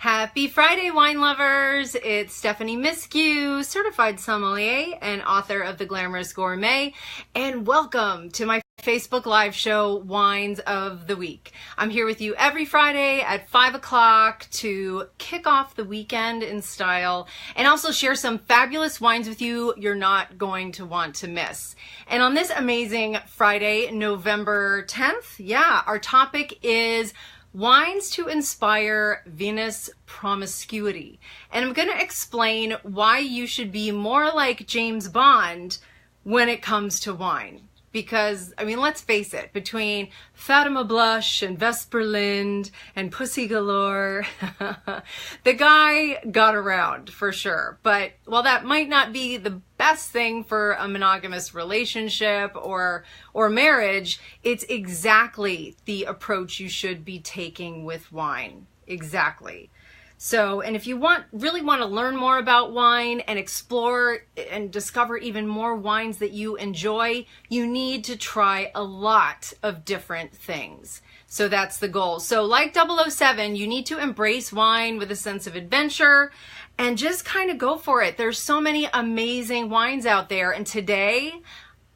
Happy Friday, wine lovers! It's Stephanie Miskew, certified sommelier and author of the Glamorous Gourmet, and welcome to my Facebook live show, Wines of the Week. I'm here with you every Friday at 5 o'clock to kick off the weekend in style and also share some fabulous wines with you you're not going to want to miss. And on this amazing Friday, November 10th, our topic is wines to inspire Vinous promiscuity. And I'm going to explain why you should be more like James Bond when it comes to wine. Because, I mean, let's face it, between Fatima Blush and Vesperlind and Pussy Galore, the guy got around for sure. But while that might not be the best thing for a monogamous relationship or marriage, it's exactly the approach you should be taking with wine. Exactly. So, and if you really want to learn more about wine and explore and discover even more wines that you enjoy, you need to try a lot of different things. So that's the goal. So like 007, you need to embrace wine with a sense of adventure and just kind of go for it. There's so many amazing wines out there. And today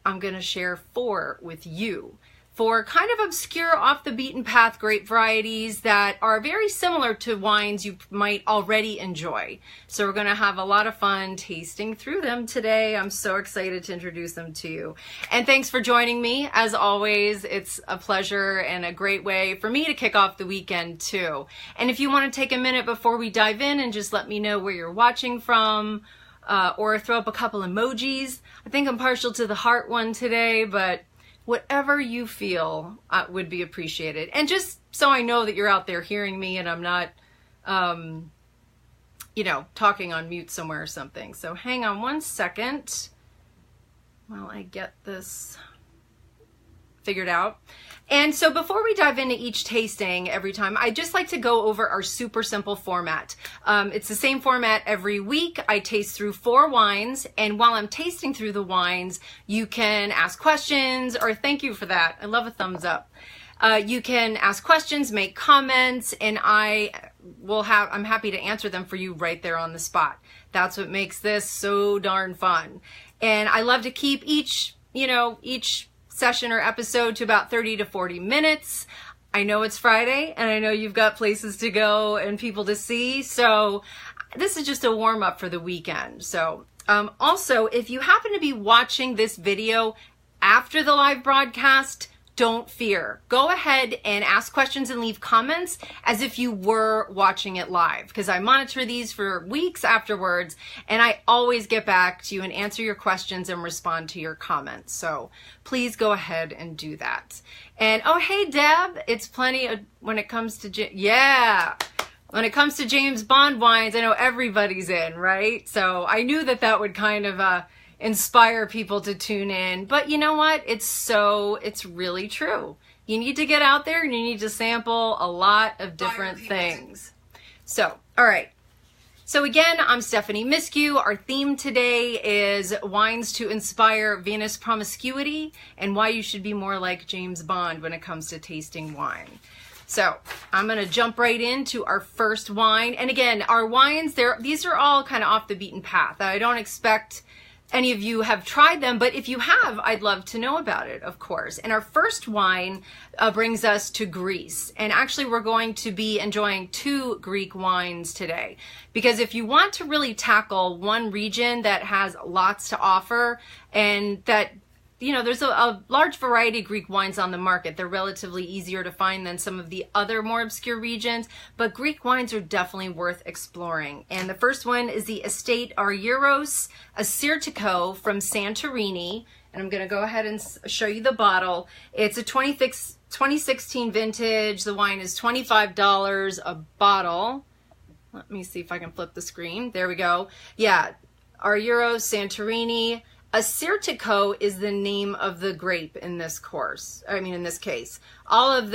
I'm going to share 4 with you. 4 kind of obscure, off the beaten path grape varieties that are very similar to wines you might already enjoy. So we're going to have a lot of fun tasting through them today. I'm so excited to introduce them to you. And thanks for joining me. As always, it's a pleasure and a great way for me to kick off the weekend too. And if you want to take a minute before we dive in and just let me know where you're watching from, or throw up a couple emojis. I think I'm partial to the heart one today, but whatever you feel would be appreciated. And just so I know that you're out there hearing me and I'm not, talking on mute somewhere or something. So hang on one second while I get this figured out. And so before we dive into each tasting every time, I just like to go over our super simple format. It's the same format every week. I taste through 4 wines, and while I'm tasting through the wines, you can ask questions, or thank you for that. I love a thumbs up. You can ask questions, make comments, and I'm happy to answer them for you right there on the spot. That's what makes this so darn fun. And I love to keep each session or episode to about 30 to 40 minutes. I know it's Friday and I know you've got places to go and people to see. So this is just a warm up for the weekend. So also, if you happen to be watching this video after the live broadcast, don't fear. Go ahead and ask questions and leave comments as if you were watching it live, because I monitor these for weeks afterwards and I always get back to you and answer your questions and respond to your comments. So please go ahead and do that. And oh, hey Deb, it's plenty of, when it comes to James Bond wines, I know everybody's in, right? So I knew that would kind of inspire people to tune in. But you know what? It's really true. You need to get out there and you need to sample a lot of different things. So, all right. So again, I'm Stephanie Miskew. Our theme today is wines to inspire Vinous promiscuity and why you should be more like James Bond when it comes to tasting wine. So I'm going to jump right into our first wine. And again, our wines, these are all kind of off the beaten path. I don't expect any of you have tried them, but if you have, I'd love to know about it, of course. And our first wine brings us to Greece. And actually, we're going to be enjoying 2 Greek wines today. Because if you want to really tackle one region that has lots to offer and that there's a large variety of Greek wines on the market. They're relatively easier to find than some of the other more obscure regions, but Greek wines are definitely worth exploring. And the first one is the Estate Argyros Assyrtiko from Santorini. And I'm going to go ahead and show you the bottle. It's a 2016 vintage. The wine is $25 a bottle. Let me see if I can flip the screen. There we go. Yeah, Argyros Santorini. Assyrtiko is the name of the grape in this case. All of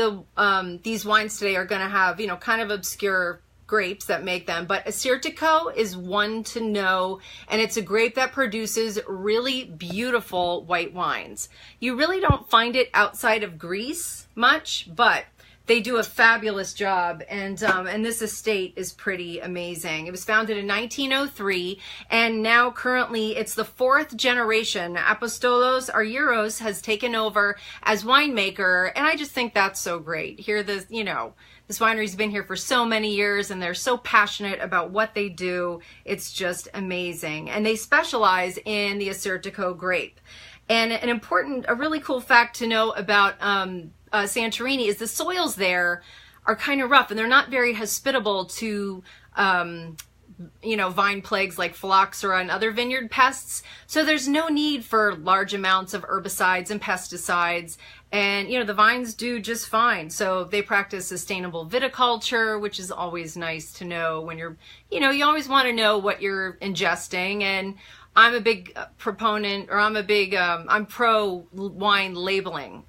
these wines today are going to have, kind of obscure grapes that make them, but Assyrtiko is one to know, and it's a grape that produces really beautiful white wines. You really don't find it outside of Greece much, but they do a fabulous job, and this estate is pretty amazing. It was founded in 1903, and now currently it's the 4th generation. Apostolos Argyros has taken over as winemaker, and I just think that's so great. Here, this winery's been here for so many years, and they're so passionate about what they do. It's just amazing, and they specialize in the Assyrtiko grape. And a really cool fact to know about Santorini is the soils there are kind of rough, and they're not very hospitable to vine plagues like phylloxera and other vineyard pests. So there's no need for large amounts of herbicides and pesticides, and the vines do just fine. So they practice sustainable viticulture, which is always nice to know when you're you always want to know what you're ingesting. And I'm a big proponent, or I'm pro wine labeling.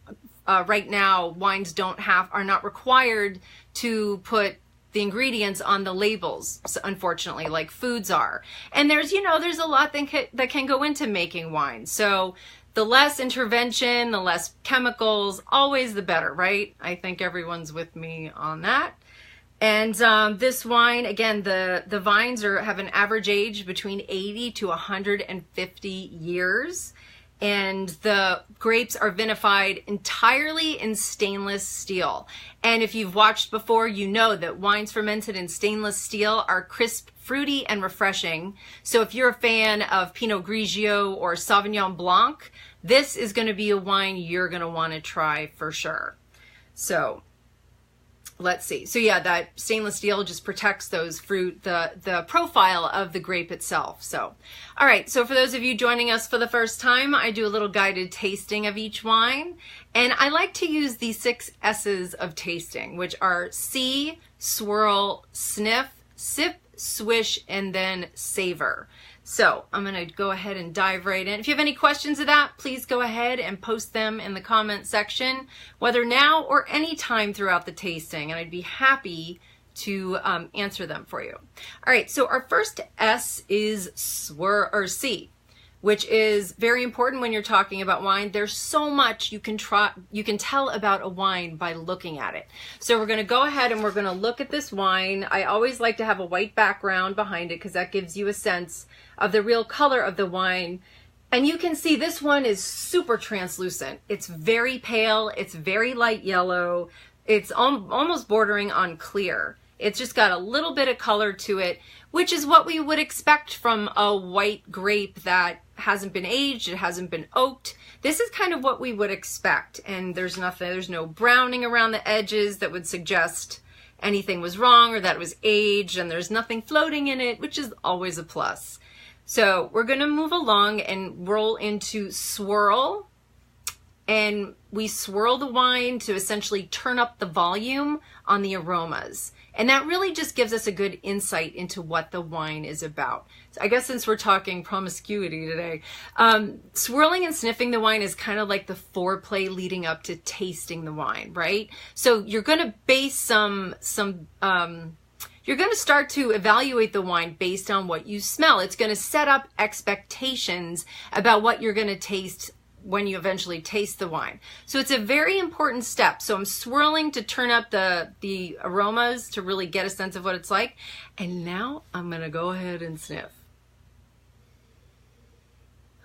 Right now, wines are not required to put the ingredients on the labels, unfortunately, like foods are. And there's a lot that can go into making wine. So the less intervention, the less chemicals, always the better, right? I think everyone's with me on that. And this wine, again, the vines have an average age between 80 to 150 years. And the grapes are vinified entirely in stainless steel. And if you've watched before, you know that wines fermented in stainless steel are crisp, fruity, and refreshing. So if you're a fan of Pinot Grigio or Sauvignon Blanc, this is going to be a wine you're going to want to try for sure. So let's see. So yeah, that stainless steel just protects those fruit, the profile of the grape itself. So, all right. So for those of you joining us for the first time, I do a little guided tasting of each wine. And I like to use the 6 S's of tasting, which are see, swirl, sniff, sip, swish, and then savor. So I'm going to go ahead and dive right in. If you have any questions of that, please go ahead and post them in the comment section, whether now or any time throughout the tasting, and I'd be happy to answer them for you. All right, so our first S is see, which is very important when you're talking about wine. There's so much you can tell about a wine by looking at it. So we're going to go ahead and we're going to look at this wine. I always like to have a white background behind it because that gives you a sense of the real color of the wine. And you can see this one is super translucent. It's very pale. It's very light yellow. It's almost bordering on clear. It's just got a little bit of color to it, which is what we would expect from a white grape that hasn't been aged, it hasn't been oaked. This is kind of what we would expect, and there's no browning around the edges that would suggest anything was wrong or that it was aged, and there's nothing floating in it, which is always a plus. So we're going to move along and roll into swirl, and we swirl the wine to essentially turn up the volume on the aromas. And that really just gives us a good insight into what the wine is about. So I guess since we're talking promiscuity today, swirling and sniffing the wine is kind of like the foreplay leading up to tasting the wine, right? So you're going to base you're going to start to evaluate the wine based on what you smell. It's going to set up expectations about what you're going to taste when you eventually taste the wine. So it's a very important step. So I'm swirling to turn up the aromas to really get a sense of what it's like. And now I'm going to go ahead and sniff.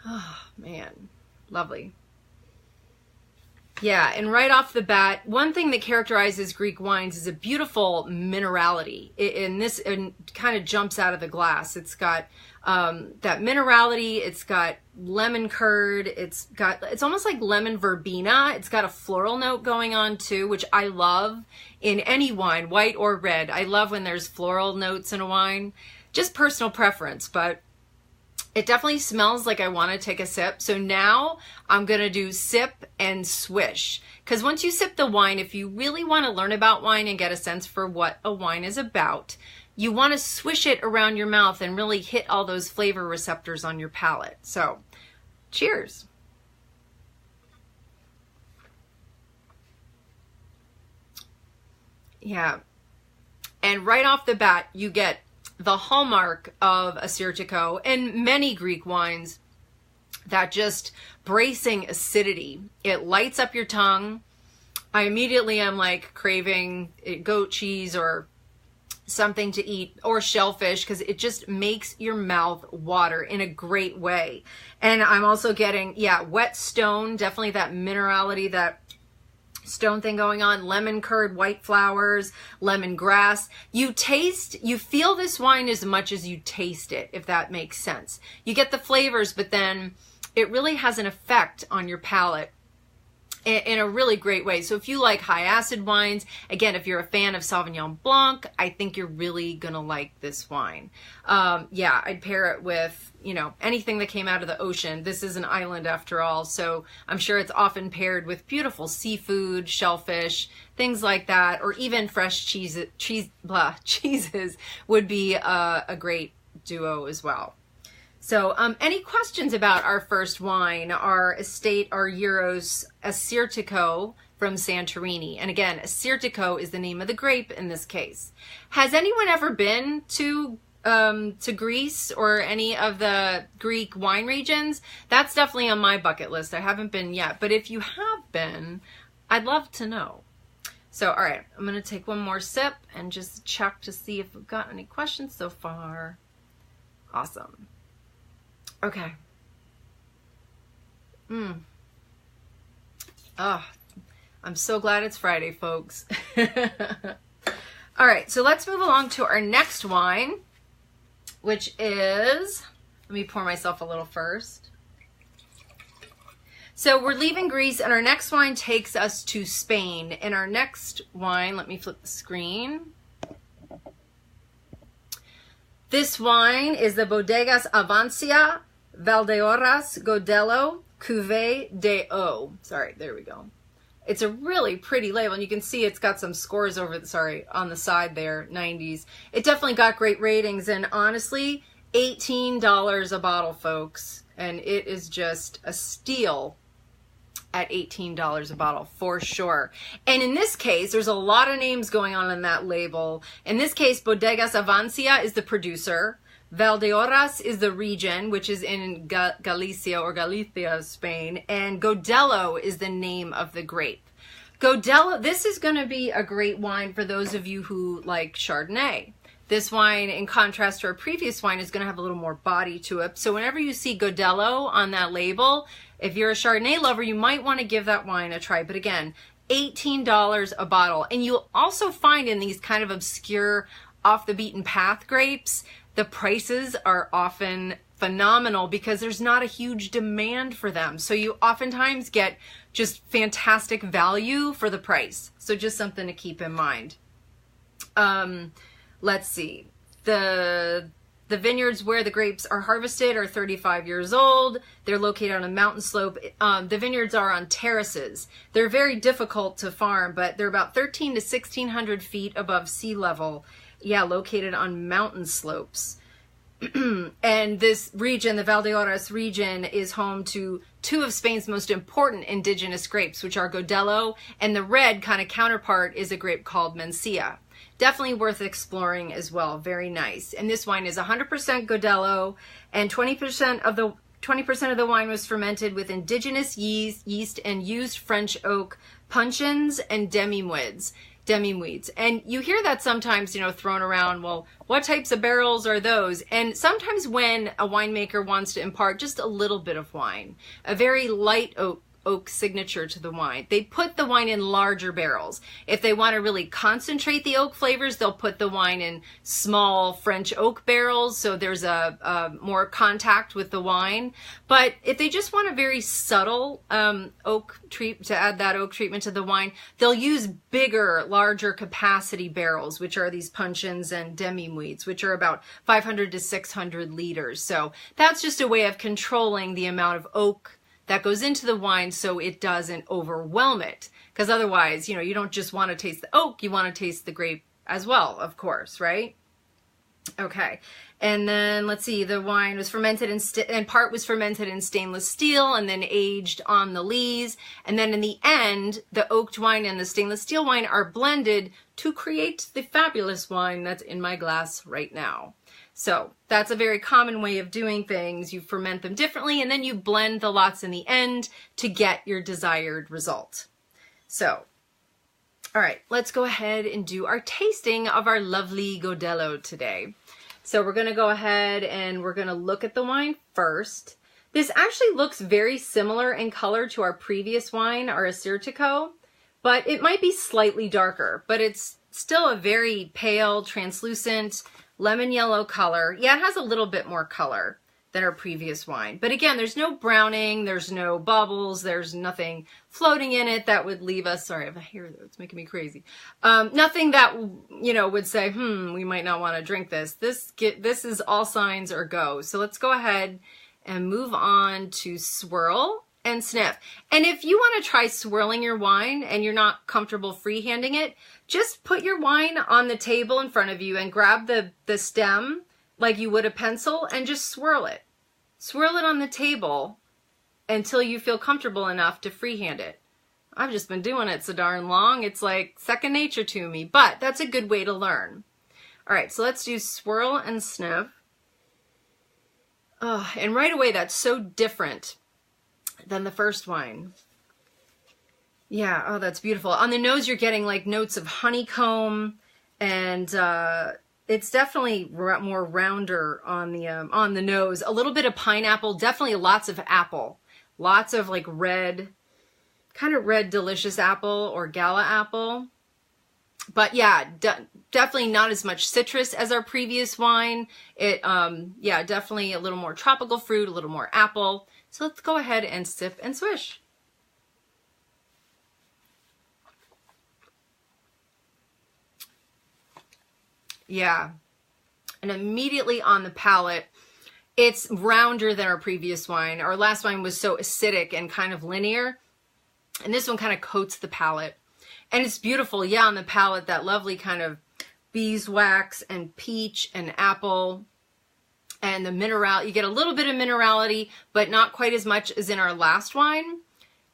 Oh, man. Lovely. Yeah, and right off the bat, one thing that characterizes Greek wines is a beautiful minerality. And this kind of jumps out of the glass. It's got that minerality, it's got lemon curd, it's almost like lemon verbena. It's got a floral note going on too, which I love in any wine, white or red. I love when there's floral notes in a wine. Just personal preference, but it definitely smells like I want to take a sip. So now I'm going to do sip and swish. Because once you sip the wine, if you really want to learn about wine and get a sense for what a wine is about, you want to swish it around your mouth and really hit all those flavor receptors on your palate. So, cheers. Yeah. And right off the bat, you get the hallmark of Assyrtiko and many Greek wines, that just bracing acidity. It lights up your tongue. I immediately am like craving goat cheese or something to eat, or shellfish, because it just makes your mouth water in a great way. And I'm also getting, yeah, wet stone, definitely that minerality, that stone thing going on, lemon curd, white flowers, lemongrass. You feel this wine as much as you taste it, if that makes sense. You get the flavors, but then it really has an effect on your palate in a really great way. So if you like high acid wines, again, if you're a fan of Sauvignon Blanc, I think you're really gonna like this wine. Yeah, I'd pair it with, you know, anything that came out of the ocean. This is an island after all, so I'm sure it's often paired with beautiful seafood, shellfish, things like that, or even fresh cheeses would be a great duo as well. So any questions about our first wine, our Euros Assyrtiko from Santorini? And again, Assyrtiko is the name of the grape in this case. Has anyone ever been to Greece or any of the Greek wine regions? That's definitely on my bucket list. I haven't been yet, but if you have been, I'd love to know. So, all right, I'm going to take one more sip and just check to see if we've got any questions so far. Awesome. Okay. Oh, I'm so glad it's Friday, folks. All right, so let's move along to our next wine, which is, let me pour myself a little first. So we're leaving Greece, and our next wine takes us to Spain. And our next wine, let me flip the screen. This wine is the Bodegas Avancia Valdeorras Godello Cuvée de O. Sorry, there we go. It's a really pretty label, and you can see it's got some scores over on the side there, 90s. It definitely got great ratings, and honestly, $18 a bottle, folks. And it is just a steal at $18 a bottle for sure. And in this case, there's a lot of names going on in that label. In this case, Bodegas Avancia is the producer. Valdeorras is the region, which is in Galicia, Spain. And Godello is the name of the grape. Godello, this is going to be a great wine for those of you who like Chardonnay. This wine, in contrast to our previous wine, is going to have a little more body to it. So whenever you see Godello on that label, if you're a Chardonnay lover, you might want to give that wine a try. But again, $18 a bottle. And you'll also find in these kind of obscure, off the beaten path grapes, the prices are often phenomenal because there's not a huge demand for them. So you oftentimes get just fantastic value for the price. So just something to keep in mind. Let's see. The vineyards where the grapes are harvested are 35 years old. They're located on a mountain slope. The vineyards are on terraces. They're very difficult to farm, but they're about 1,300 to 1,600 feet above sea level. Yeah, located on mountain slopes. And this region, the Valdeorras region, is home to two of Spain's most important indigenous grapes, which are Godello, and the red kind of counterpart is a grape called Mencia. Definitely worth exploring as well. Very nice. And this wine is 100% Godello, and 20% of the wine was fermented with indigenous yeast and used French oak puncheons and demi-muids. And you hear that sometimes, you know, thrown around, well, what types of barrels are those? And sometimes when a winemaker wants to impart just a little bit of wine, a very light oak signature to the wine, they put the wine in larger barrels. If they want to really concentrate the oak flavors, they'll put the wine in small French oak barrels, so there's a more contact with the wine. But if they just want a very subtle oak treat to add that oak treatment to the wine, they'll use bigger, larger capacity barrels, which are these puncheons and demi-muids, which are about 500 to 600 liters. So that's just a way of controlling the amount of oak that goes into the wine so it doesn't overwhelm it. Because otherwise, you know, you don't just want to taste the oak, you want to taste the grape as well, of course, right? Okay. And then let's see, the wine was fermented and part was fermented in stainless steel and then aged on the lees. And then in the end, the oaked wine and the stainless steel wine are blended to create the fabulous wine that's in my glass right now. So that's a very common way of doing things. You ferment them differently and then you blend the lots in the end to get your desired result. So All right, let's go ahead and do our tasting of our lovely Godello today. So we're going to go ahead and we're going to look at the wine first. This actually looks very similar in color to our previous wine, our Assyrtiko, but it might be slightly darker, but it's still a very pale, translucent, lemon yellow color. Yeah, it has a little bit more color than our previous wine. But again, there's no browning, there's no bubbles, there's nothing floating in it that would leave us, sorry, if I hear that, it's making me crazy. Nothing that, you know, would say, we might not want to drink this. This is all signs are go. So let's go ahead and move on to swirl and sniff. And if you want to try swirling your wine and you're not comfortable freehanding it, just put your wine on the table in front of you and grab the stem like you would a pencil and just swirl it. Swirl it on the table until you feel comfortable enough to freehand it. I've just been doing it so darn long. It's like second nature to me, but that's a good way to learn. All right, so let's do swirl and sniff. Oh, and right away, that's so different than the first wine. Yeah, oh, that's beautiful. On the nose, you're getting like notes of honeycomb, and it's definitely more rounder on the nose. A little bit of pineapple, definitely lots of apple. Lots of like red, kind of red delicious apple or gala apple. But yeah, definitely not as much citrus as our previous wine. It, yeah, definitely a little more tropical fruit, a little more apple. So let's go ahead and sip and swish. Yeah, and immediately on the palate, it's rounder than our previous wine. Our last wine was so acidic and kind of linear, and this one kind of coats the palate. And it's beautiful, yeah, on the palate, that lovely kind of beeswax and peach and apple and the mineral. You get a little bit of minerality, but not quite as much as in our last wine.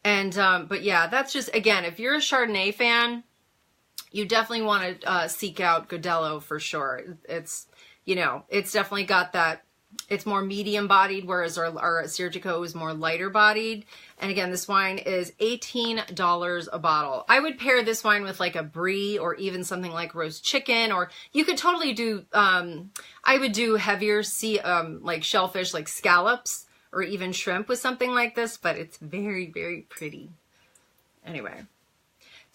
And, but yeah, that's just, again, if you're a Chardonnay fan, you definitely want to seek out Godello for sure. It's, you know, it's definitely got that, it's more medium bodied, whereas our Assyrtiko is more lighter bodied. And again, this wine is $18 a bottle. I would pair this wine with like a brie or even something like roast chicken, or you could totally do, I would do heavier like shellfish, like scallops or even shrimp with something like this, but it's very, very pretty. Anyway.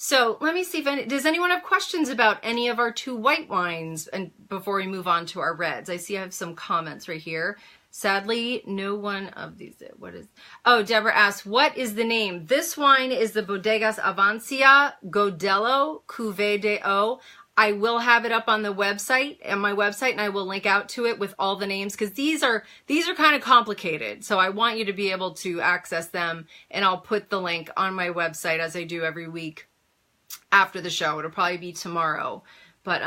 So let me see if does anyone have questions about any of our two white wines and before we move on to our reds? I see I have some comments right here. Sadly, no one of these, what is, oh, Deborah asks, what is the name? This wine is the Bodegas Avancia Godello Cuvée de O. I will have it up on the website, and my website, and I will link out to it with all the names, because these are kind of complicated. So I want you to be able to access them, and I'll put the link on my website as I do every week after the show. It'll probably be tomorrow. But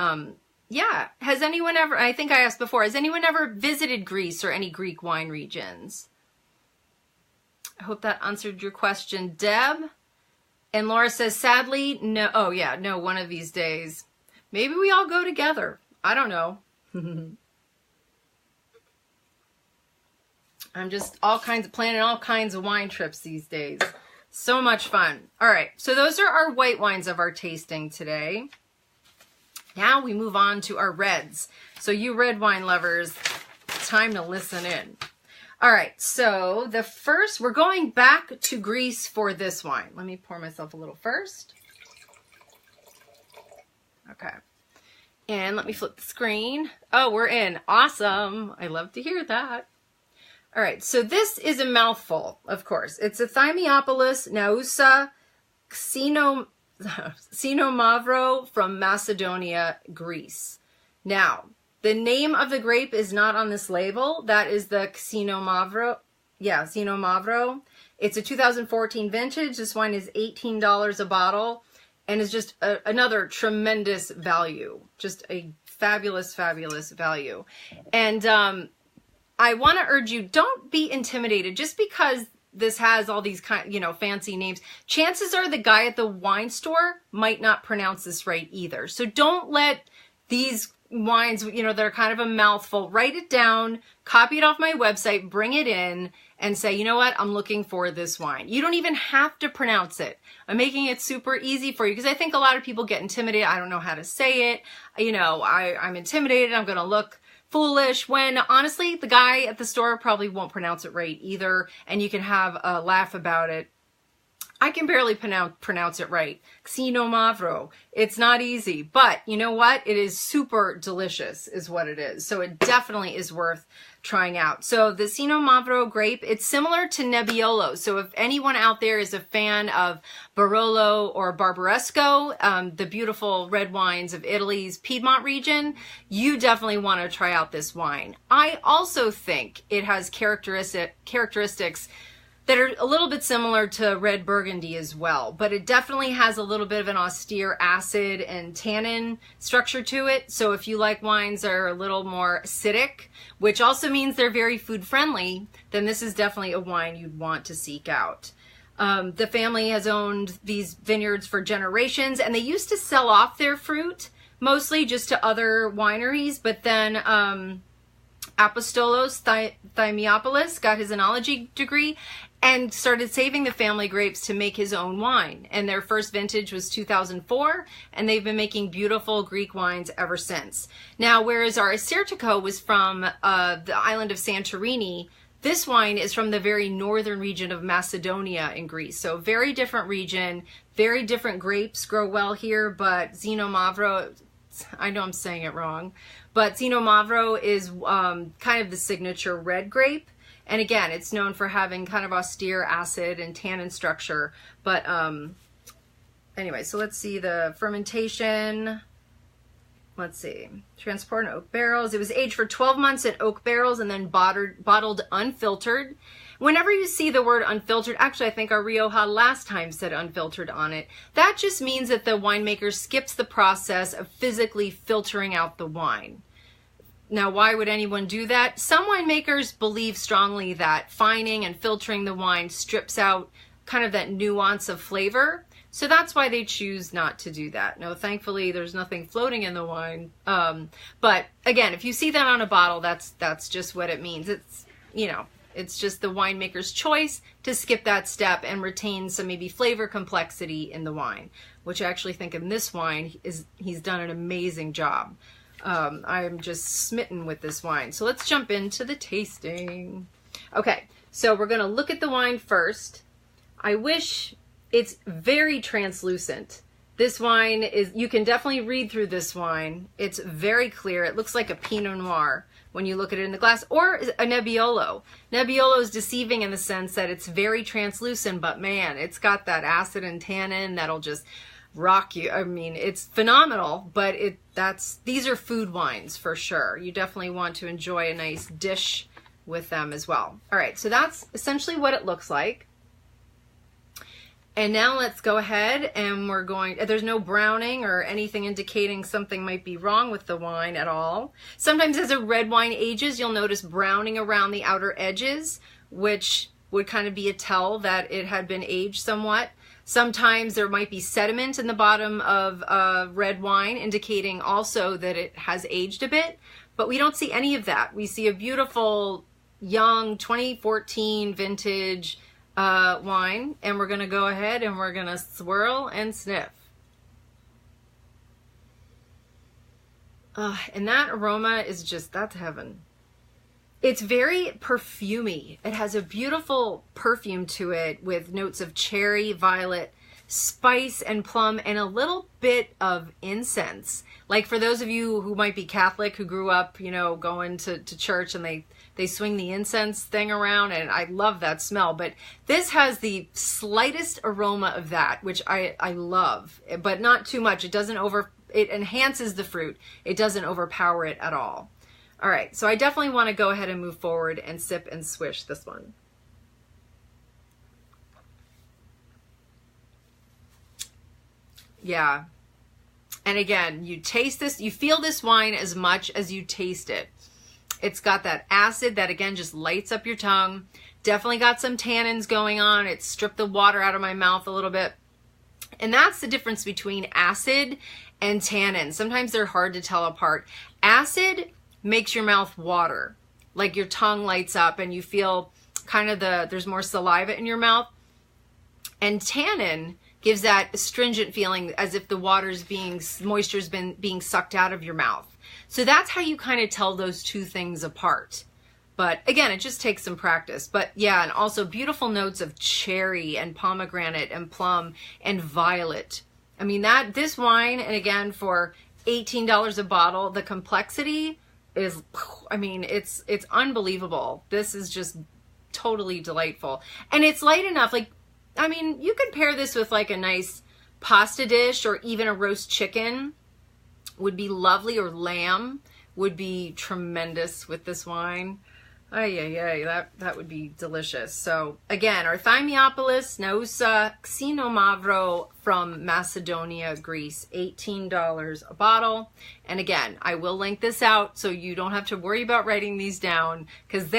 yeah, has anyone ever, I think I asked before, has anyone ever visited Greece or any Greek wine regions? I hope that answered your question, Deb. And Laura says, sadly, no. Oh yeah, no, one of these days. Maybe we all go together. I don't know. I'm just planning all kinds of wine trips these days. So much fun. All right, so those are our white wines of our tasting today. Now we move on to our reds. So you red wine lovers, it's time to listen in. All right, so the first, we're going back to Greece for this wine. Let me pour myself a little first. Okay. And let me flip the screen. Oh, we're in. Awesome. I love to hear that. All right, so this is a mouthful, of course. It's a Thymiopoulos Nausa Xinomavro from Macedonia, Greece. Now, the name of the grape is not on this label. That is the Xinomavro. Yeah, Xinomavro. It's a 2014 vintage. This wine is $18 a bottle and is just another tremendous value. Just a fabulous, fabulous value. And I want to urge you, don't be intimidated just because this has all these fancy names. Chances are the guy at the wine store might not pronounce this right either. So don't let these wines, you know, that are kind of a mouthful, write it down, copy it off my website, bring it in, and say, you know what, I'm looking for this wine. You don't even have to pronounce it. I'm making it super easy for you because I think a lot of people get intimidated. I don't know how to say it. You know, I'm intimidated. I'm going to look foolish, when honestly, the guy at the store probably won't pronounce it right either, and you can have a laugh about it. I can barely pronounce it right. Xino Mavro. It's not easy, but you know what? It is super delicious is what it is. So it definitely is worth trying out. So the Xino Mavro grape, it's similar to Nebbiolo. So if anyone out there is a fan of Barolo or Barbaresco, the beautiful red wines of Italy's Piedmont region, you definitely want to try out this wine. I also think it has characteristics that are a little bit similar to red Burgundy as well, but it definitely has a little bit of an austere acid and tannin structure to it. So if you like wines that are a little more acidic, which also means they're very food friendly, then this is definitely a wine you'd want to seek out. The family has owned these vineyards for generations, and they used to sell off their fruit mostly just to other wineries, but then Apostolos Thymiopoulos got his enology degree and started saving the family grapes to make his own wine. And their first vintage was 2004, and they've been making beautiful Greek wines ever since. Now, whereas our Assyrtiko was from the island of Santorini, this wine is from the very northern region of Macedonia in Greece. So very different region, very different grapes grow well here, but Xino Mavro, I know I'm saying it wrong, but Xino Mavro is kind of the signature red grape. And again, it's known for having kind of austere acid and tannin structure. But anyway, so let's see the fermentation. Let's see. Transport in oak barrels. It was aged for 12 months in oak barrels and then bottled unfiltered. Whenever you see the word unfiltered, actually I think our Rioja last time said unfiltered on it, that just means that the winemaker skips the process of physically filtering out the wine. Now, why would anyone do that? Some winemakers believe strongly that fining and filtering the wine strips out kind of that nuance of flavor. So that's why they choose not to do that. No, thankfully, there's nothing floating in the wine. But again, if you see that on a bottle, that's just what it means. It's, you know, it's just the winemaker's choice to skip that step and retain some maybe flavor complexity in the wine, which I actually think in this wine he's done an amazing job. I'm just smitten with this wine. So let's jump into the tasting. Okay, so we're going to look at the wine first. I wish it's very translucent. This wine is, you can definitely read through this wine. It's very clear. It looks like a Pinot Noir when you look at it in the glass, or a Nebbiolo. Nebbiolo is deceiving in the sense that it's very translucent, but man, it's got that acid and tannin that'll just rock you. I mean, it's phenomenal, but these are food wines for sure. You definitely want to enjoy a nice dish with them as well. All right, so that's essentially what it looks like. And now let's go ahead and there's no browning or anything indicating something might be wrong with the wine at all. Sometimes as a red wine ages, you'll notice browning around the outer edges, which would kind of be a tell that it had been aged somewhat. Sometimes there might be sediment in the bottom of red wine, indicating also that it has aged a bit, but we don't see any of that. We see a beautiful young 2014 vintage wine, and we're going to go ahead and we're going to swirl and sniff. And that aroma is just, that's heaven. It's very perfumey. It has a beautiful perfume to it with notes of cherry, violet, spice, and plum, and a little bit of incense. Like for those of you who might be Catholic, who grew up, you know, going to church and they swing the incense thing around, and I love that smell. But this has the slightest aroma of that, which I love, but not too much. It enhances the fruit. It doesn't overpower it at all. All right, so I definitely want to go ahead and move forward and sip and swish this one. Yeah. And again, you taste this, you feel this wine as much as you taste it. It's got that acid that, again, just lights up your tongue. Definitely got some tannins going on. It stripped the water out of my mouth a little bit. And that's the difference between acid and tannin. Sometimes they're hard to tell apart. Acid makes your mouth water, like your tongue lights up and you feel kind of there's more saliva in your mouth. And tannin gives that astringent feeling as if the moisture's been being sucked out of your mouth. So that's how you kind of tell those two things apart. But again, it just takes some practice. But yeah, and also beautiful notes of cherry and pomegranate and plum and violet. I mean, this wine, and again, for $18 a bottle, the complexity is, I mean, it's unbelievable. This is just totally delightful. And it's light enough. Like, I mean, you could pair this with like a nice pasta dish, or even a roast chicken would be lovely, or lamb would be tremendous with this wine. That would be delicious. So again, our Thymiopoulos Nausa Xinomavro from Macedonia, Greece, $18 a bottle. And again, I will link this out so you don't have to worry about writing these down, because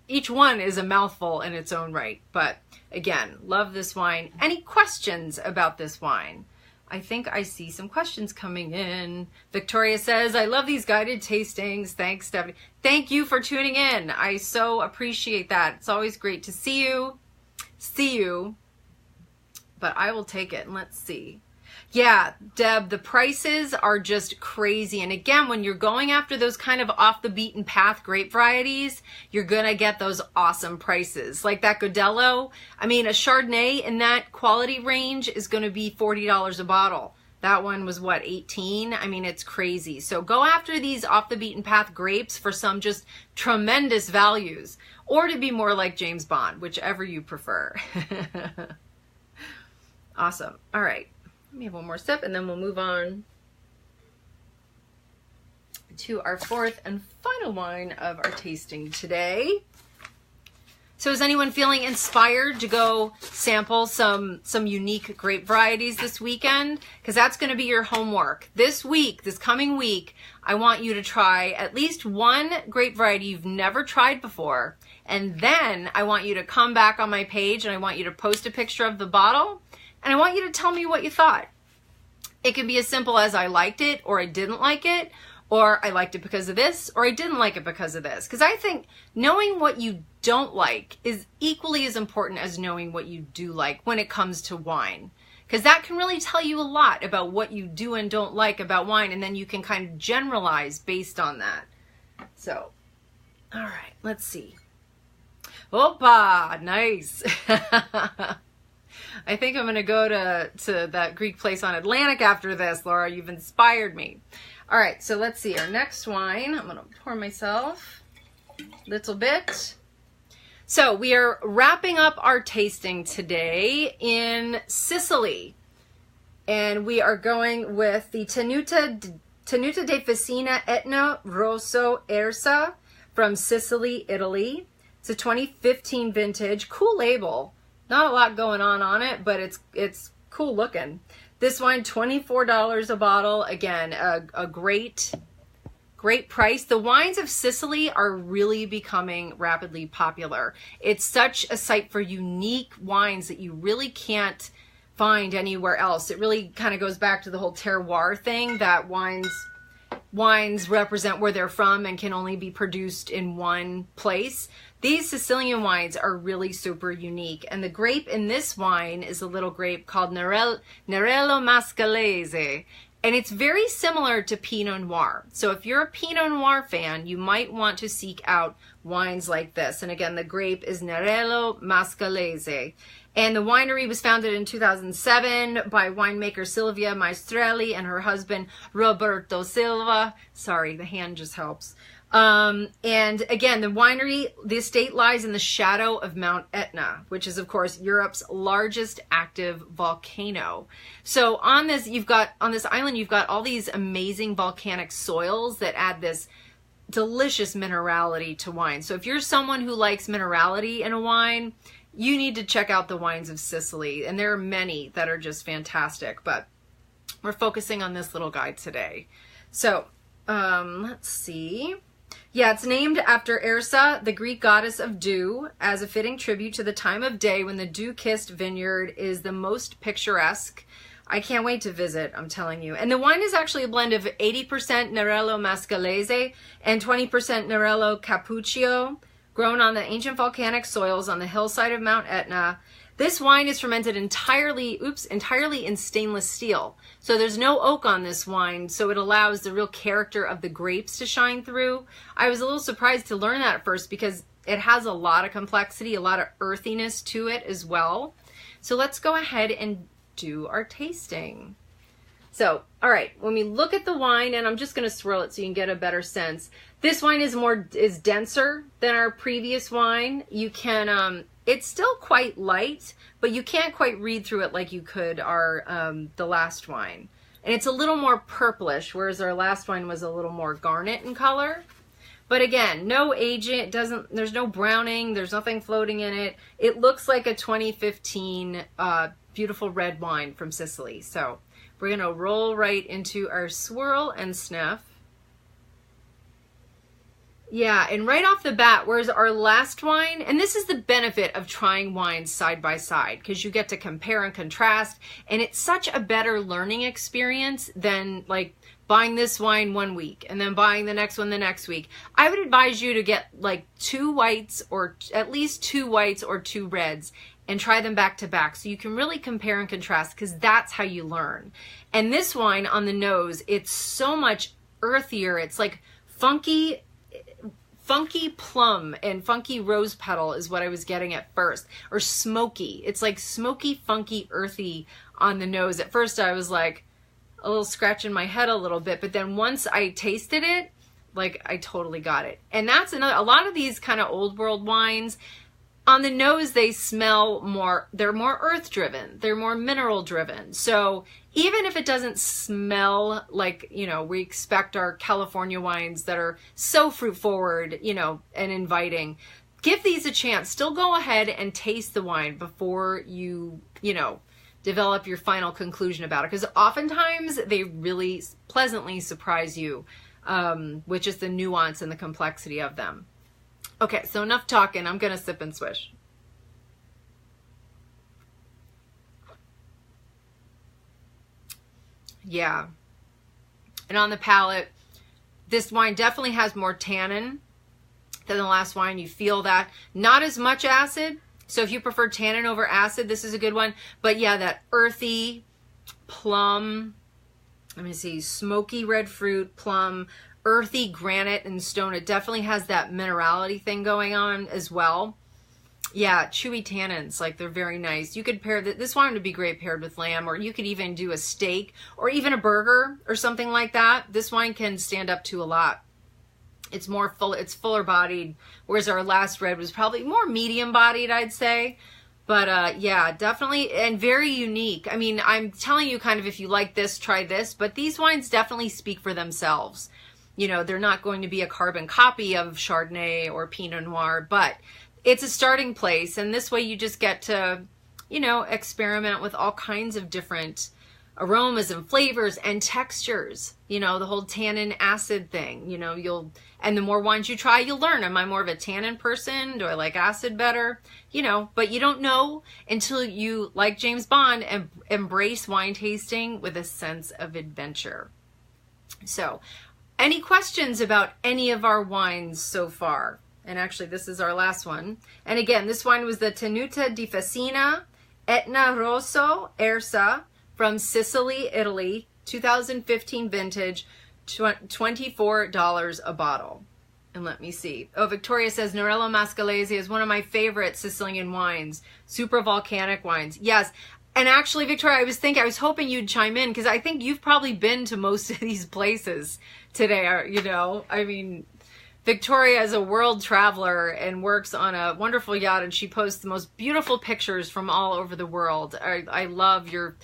each one is a mouthful in its own right. But again, love this wine. Any questions about this wine? I think I see some questions coming in. Victoria says, I love these guided tastings. Thanks, Stephanie. Thank you for tuning in. I so appreciate that. It's always great to see you. But I will take it, and let's see. Yeah, Deb, the prices are just crazy. And again, when you're going after those kind of off the beaten path grape varieties, you're going to get those awesome prices. Like that Godello, I mean, a Chardonnay in that quality range is going to be $40 a bottle. That one was what, 18? I mean, it's crazy. So go after these off the beaten path grapes for some just tremendous values, or to be more like James Bond, whichever you prefer. Awesome. All right. Let me have one more sip, and then we'll move on to our fourth and final wine of our tasting today. So is anyone feeling inspired to go sample some unique grape varieties this weekend? Because that's going to be your homework. This coming week, I want you to try at least one grape variety you've never tried before. And then I want you to come back on my page, and I want you to post a picture of the bottle. And I want you to tell me what you thought. It can be as simple as I liked it, or I didn't like it, or I liked it because of this, or I didn't like it because of this. Because I think knowing what you don't like is equally as important as knowing what you do like when it comes to wine. Because that can really tell you a lot about what you do and don't like about wine, and then you can kind of generalize based on that. So, all right, let's see. Opa, nice. I think I'm going to go to that Greek place on Atlantic after this, Laura. You've inspired me. All right, so let's see. Our next wine, I'm going to pour myself a little bit. So we are wrapping up our tasting today in Sicily. And we are going with the Tenuta de Fecina Etna Rosso Ersa from Sicily, Italy. It's a 2015 vintage. Cool label. Not a lot going on it, but it's cool looking. This wine, $24 a bottle. Again, a great price. The wines of Sicily are really becoming rapidly popular. It's such a site for unique wines that you really can't find anywhere else. It really kind of goes back to the whole terroir thing, that wines represent where they're from and can only be produced in one place. These Sicilian wines are really super unique. And the grape in this wine is a little grape called Nerello Mascalese. And it's very similar to Pinot Noir. So if you're a Pinot Noir fan, you might want to seek out wines like this. And again, the grape is Nerello Mascalese. And the winery was founded in 2007 by winemaker Silvia Maestrelli and her husband Roberto Silva. Sorry, the hand just helps. And again, the estate lies in the shadow of Mount Etna, which is, of course, Europe's largest active volcano. So on this island, you've got all these amazing volcanic soils that add this delicious minerality to wine. So if you're someone who likes minerality in a wine, you need to check out the wines of Sicily. And there are many that are just fantastic, but we're focusing on this little guy today. So, let's see. Yeah, it's named after Ersa, the Greek goddess of dew, as a fitting tribute to the time of day when the dew-kissed vineyard is the most picturesque. I can't wait to visit, I'm telling you. And the wine is actually a blend of 80% Nerello Mascalese and 20% Nerello Cappuccio, grown on the ancient volcanic soils on the hillside of Mount Etna. This wine is fermented entirely in stainless steel. So there's no oak on this wine, so it allows the real character of the grapes to shine through. I was a little surprised to learn that at first because it has a lot of complexity, a lot of earthiness to it as well. So let's go ahead and do our tasting. So, all right, when we look at the wine, and I'm just going to swirl it so you can get a better sense. This wine is denser than our previous wine. You can, it's still quite light, but you can't quite read through it like you could the last wine. And it's a little more purplish, whereas our last wine was a little more garnet in color. But again, no aging, there's no browning, there's nothing floating in it. It looks like a 2015 beautiful red wine from Sicily. So we're gonna roll right into our swirl and sniff. Yeah, and right off the bat, whereas our last wine, and this is the benefit of trying wines side by side, because you get to compare and contrast, and it's such a better learning experience than like buying this wine one week and then buying the next one the next week. I would advise you to get like 2 whites, or at least 2 whites or 2 reds, and try them back to back so you can really compare and contrast, because that's how you learn. And this wine on the nose, it's so much earthier. It's like funky plum and funky rose petal is what I was getting at first, or smoky. It's like smoky, funky, earthy on the nose. At first I was like a little scratching my head a little bit, but then once I tasted it, like I totally got it. And that's a lot of these kind of old world wines, on the nose, they smell more, they're more earth driven, they're more mineral driven. So even if it doesn't smell like, you know, we expect our California wines that are so fruit forward, you know, and inviting, give these a chance. Still go ahead and taste the wine before you know, develop your final conclusion about it. Because oftentimes they really pleasantly surprise you with just the nuance and the complexity of them. Okay, so enough talking. I'm going to sip and swish. Yeah. And on the palate, this wine definitely has more tannin than the last wine. You feel that. Not as much acid. So if you prefer tannin over acid, this is a good one. But yeah, that earthy plum, let me see, smoky red fruit, plum, earthy granite and stone. It definitely has that minerality thing going on as well. Yeah, chewy tannins, like they're very nice. You could pair this wine would be great paired with lamb, or you could even do a steak or even a burger or something like that. This wine can stand up to a lot. It's more full, it's fuller bodied, whereas our last red was probably more medium bodied, I'd say. But yeah, definitely, and very unique. I mean, I'm telling you kind of, if you like this, try this, but these wines definitely speak for themselves. You know, they're not going to be a carbon copy of Chardonnay or Pinot Noir, but it's a starting place. And this way you just get to, you know, experiment with all kinds of different aromas and flavors and textures. You know, the whole tannin acid thing, you know, and the more wines you try, you'll learn. Am I more of a tannin person? Do I like acid better? You know, but you don't know until you, like James Bond, and embrace wine tasting with a sense of adventure. So, any questions about any of our wines so far? And actually, this is our last one. And again, this wine was the Tenuta di Fassina Etna Rosso Ersa from Sicily, Italy, 2015 vintage, $24 a bottle. And let me see. Oh, Victoria says Nerello Mascalese is one of my favorite Sicilian wines. Super volcanic wines. Yes. And actually, Victoria, I was hoping you'd chime in, because I think you've probably been to most of these places today, you know. I mean, Victoria is a world traveler and works on a wonderful yacht, and she posts the most beautiful pictures from all over the world. I love your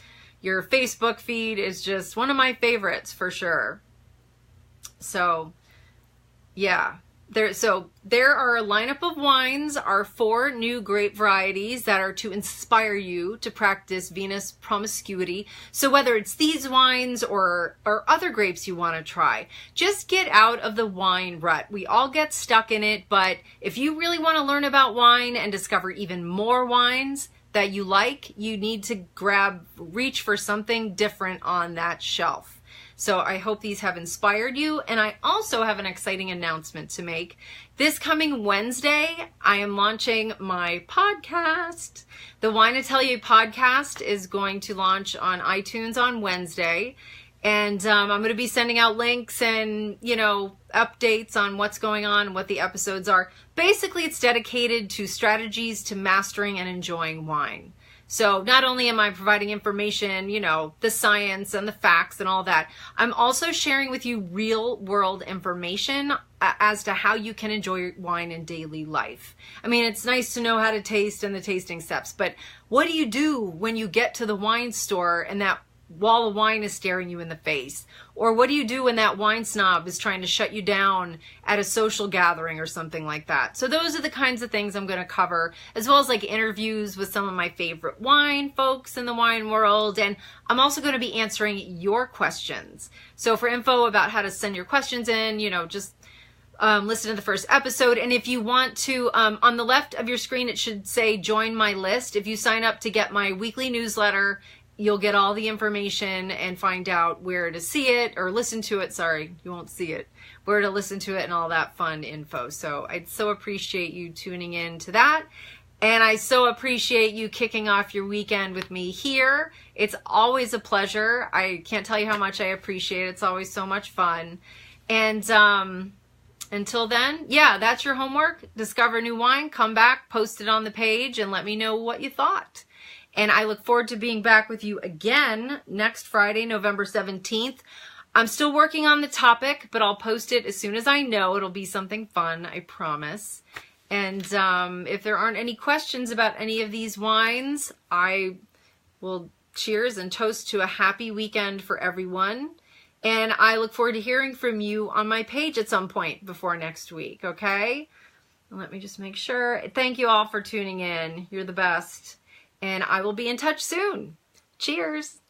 Facebook feed is just one of my favorites for sure. So, yeah. There are a lineup of wines, our 4 new grape varieties that are to inspire you to practice Vinous promiscuity. So whether it's these wines or other grapes you want to try, just get out of the wine rut. We all get stuck in it, but if you really want to learn about wine and discover even more wines, that you like, you need to reach for something different on that shelf. So I hope these have inspired you. And I also have an exciting announcement to make. This coming Wednesday, I am launching my podcast. The Wine Atelier podcast is going to launch on iTunes on Wednesday. And I'm going to be sending out links and, updates on what's going on, what the episodes are. Basically, it's dedicated to strategies to mastering and enjoying wine. So not only am I providing information, the science and the facts and all that, I'm also sharing with you real world information as to how you can enjoy wine in daily life. I mean, it's nice to know how to taste and the tasting steps, but what do you do when you get to the wine store and that wall of wine is staring you in the face? Or what do you do when that wine snob is trying to shut you down at a social gathering or something like that? So those are the kinds of things I'm going to cover, as well as like interviews with some of my favorite wine folks in the wine world. And I'm also going to be answering your questions. So for info about how to send your questions in, just listen to the first episode. And if you want to, on the left of your screen, it should say join my list. If you sign up to get my weekly newsletter, you'll get all the information and find out where to see it or listen to it. Sorry, you won't see it. Where to listen to it and all that fun info. So I'd so appreciate you tuning in to that. And I so appreciate you kicking off your weekend with me here. It's always a pleasure. I can't tell you how much I appreciate it. It's always so much fun. And until then, that's your homework. Discover new wine, come back, post it on the page, and let me know what you thought. And I look forward to being back with you again next Friday, November 17th. I'm still working on the topic, but I'll post it as soon as I know. It'll be something fun, I promise. And if there aren't any questions about any of these wines, I will cheers and toast to a happy weekend for everyone. And I look forward to hearing from you on my page at some point before next week, okay? Let me just make sure. Thank you all for tuning in. You're the best. And I will be in touch soon. Cheers.